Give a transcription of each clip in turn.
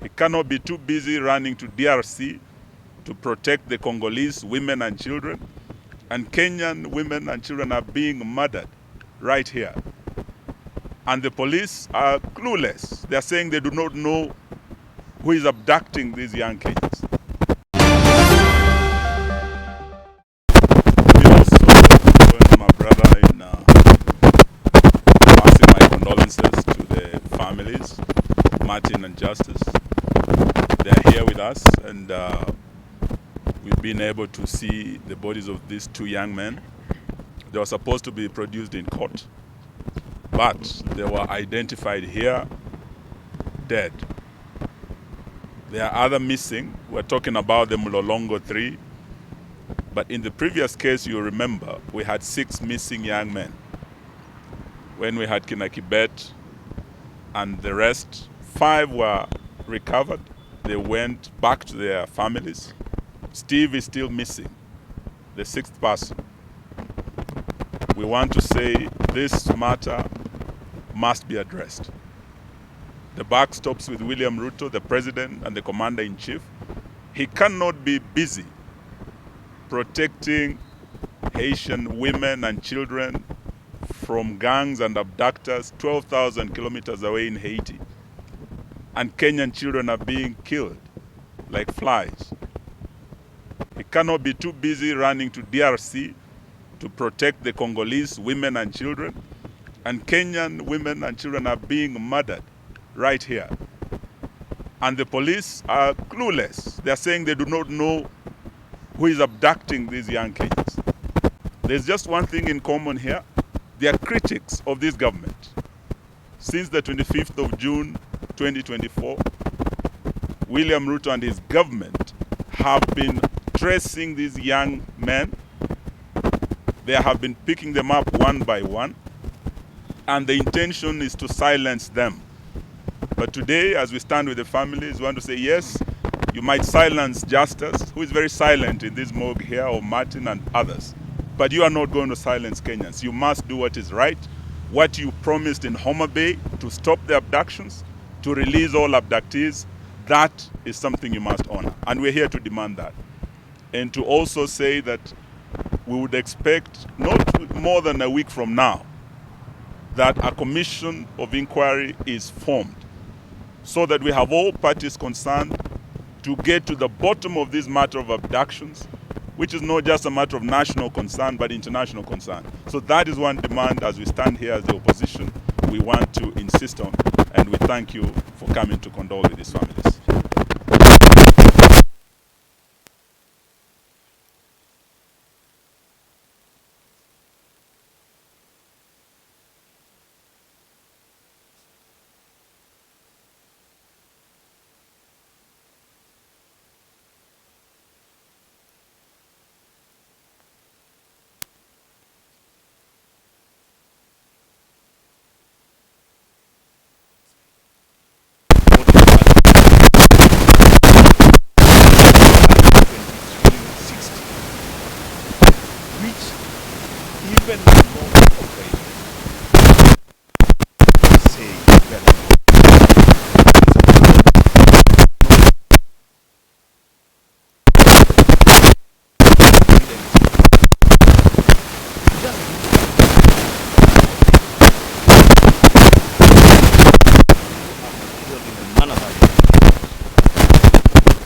We cannot be too busy running to DRC to protect the Congolese women and children. And Kenyan women and children are being murdered right here. And the police are clueless. They are saying they do not know who is abducting these young Kenyans. We also join my brother in passing my condolences to the families, Martin and Justice. They are here with us, and we've been able to see the bodies of these two young men. They were supposed to be produced in court, but they were identified here dead. There are other missing. We're talking about the Mlolongo 3. But in the previous case, you remember, we had 6 missing young men. When we had Kinakibet and the rest, 5 were recovered. They went back to their families. Steve is still missing, the 6th person. We want to say this matter must be addressed. The buck stops with William Ruto, the president and the commander-in-chief. He cannot be busy protecting Haitian women and children from gangs and abductors 12,000 kilometers away in Haiti. And Kenyan children are being killed like flies. He cannot be too busy running to DRC to protect the Congolese women and children. And Kenyan women and children are being murdered right here. And the police are clueless. They are saying they do not know who is abducting these young Kenyans. There's just one thing in common here. They are critics of this government. Since the 25th of June 2024, William Ruto and his government have been tracing these young men. They have been picking them up one by one, and the intention is to silence them. But today, as we stand with the families, we want to say, yes, you might silence Justice, who is very silent in this morgue here, or Martin and others. But you are not going to silence Kenyans. You must do what is right, what you promised in Homa Bay, to stop the abductions, to release all abductees. That is something you must honor. And we're here to demand that. And to also say that we would expect, not more than a week from now, that a commission of inquiry is formed, so that we have all parties concerned to get to the bottom of this matter of abductions, which is not just a matter of national concern, but international concern. So that is one demand as we stand here as the opposition we want to insist on, and we thank you for coming to condole with these families. Even the law operating say better.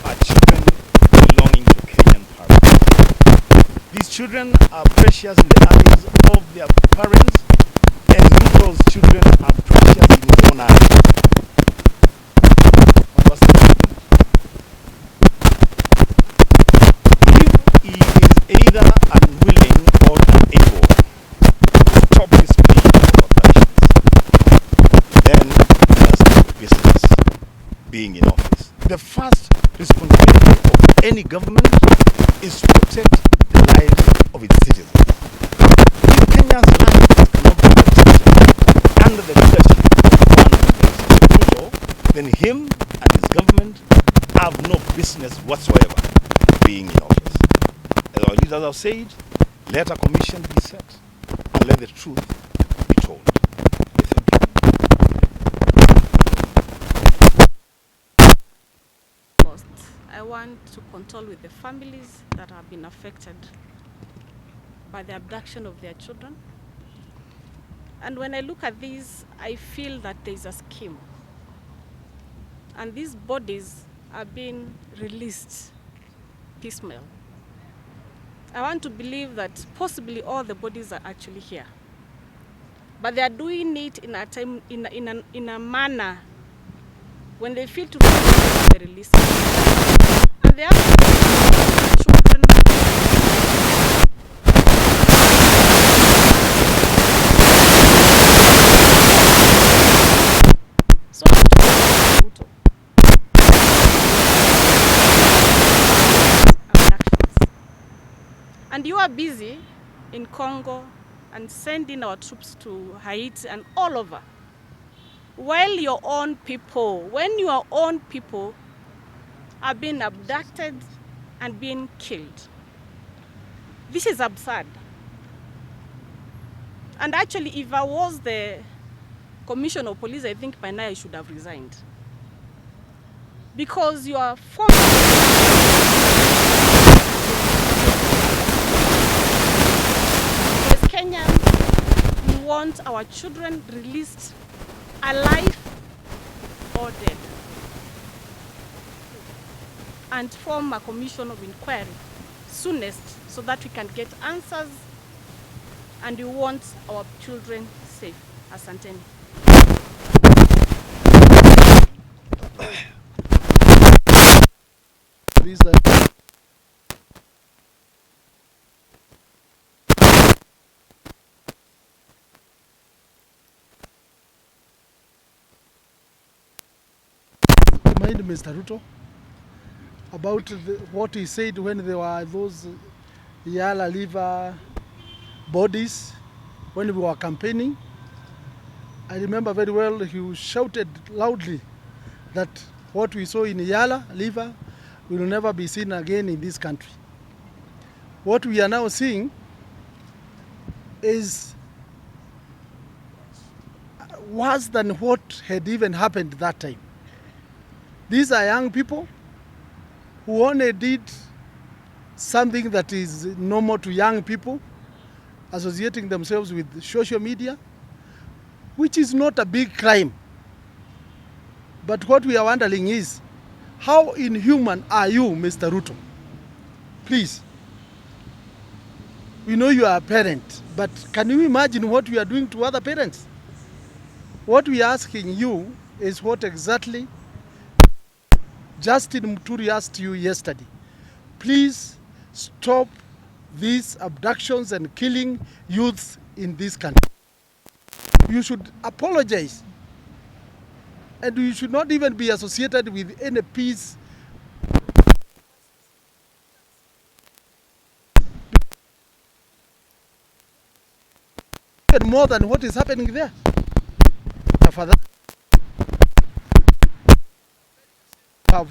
Are children belonging to Kenyan parents. These children are precious in the eyes of their parents, and Ruto's children are precious in his own eyes. What was the problem? If he is either unwilling or unable to stop this plea of abductions, then he has no business being in office. The first responsibility of any government is to protect the lives of its citizens. If Kenya's lives cannot be protected under the leadership of one Ruto, then him and his government have no business whatsoever being in office. As our leaders have said, let a commission be set and let the truth be told. Thank you. I want to condole with the families that have been affected by the abduction of their children. And when I look at this, I feel that there is a scheme. And these bodies are being released piecemeal. I want to believe that possibly all the bodies are actually here. But they are doing it in a time, in a manner when they feel to release, they release it. And they have children. So Ruto. Abductions. And you are busy in Congo and sending our troops to Haiti and all over. While your own people, when your own people are being abducted and being killed. This is absurd. And actually, if I was the commissioner of police, I think by now I should have resigned. Because you are forced. As Kenyans, we want our children released alive or dead. And form a commission of inquiry soonest so that we can get answers and we want our children safe. Asanteni. Remind Mr. Ruto about what he said when there were those Yala liver bodies when we were campaigning. I remember very well he shouted loudly that what we saw in Yala liver will never be seen again in this country. What we are now seeing is worse than what had even happened that time. These are young people who only did something that is normal to young people, associating themselves with social media, which is not a big crime. But what we are wondering is, how inhuman are you, Mr. Ruto? Please. We know you are a parent, but can you imagine what we are doing to other parents? What we are asking you is what exactly Justin Muturi asked you yesterday. Please stop these abductions and killing youths in this country. You should apologize. And you should not even be associated with any peace. Even more than what is happening there. For that, have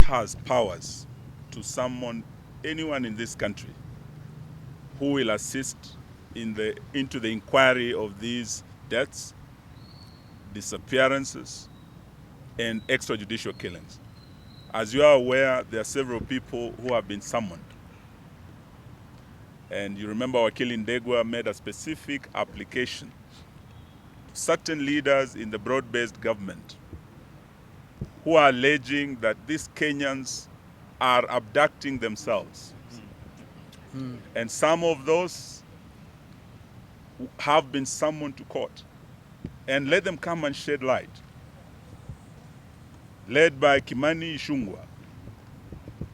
has powers to summon anyone in this country who will assist into the inquiry of these deaths, disappearances, and extrajudicial killings. As you are aware, there are several people who have been summoned. And you remember Wakili Ndegwa made a specific application to certain leaders in the broad-based government who are alleging that these Kenyans are abducting themselves. And some of those have been summoned to court. And let them come and shed light. Led by Kimani Ichung'wah,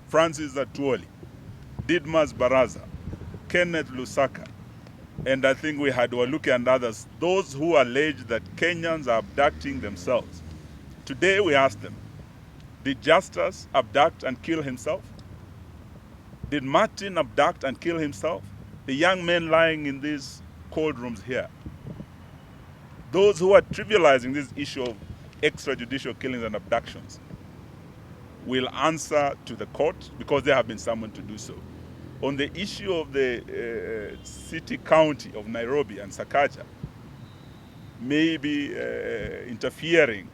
Francis Atwoli, Didmas Baraza, Kenneth Lusaka, and I think we had Waluke and others, those who allege that Kenyans are abducting themselves. Today we ask them, did Justus abduct and kill himself? Did Martin abduct and kill himself? The young men lying in these cold rooms here. Those who are trivializing this issue of extrajudicial killings and abductions will answer to the court because they have been summoned to do so. On the issue of the city county of Nairobi and Sakaja maybe interfering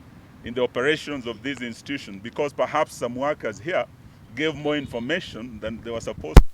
in the operations of these institutions because perhaps some workers here gave more information than they were supposed to.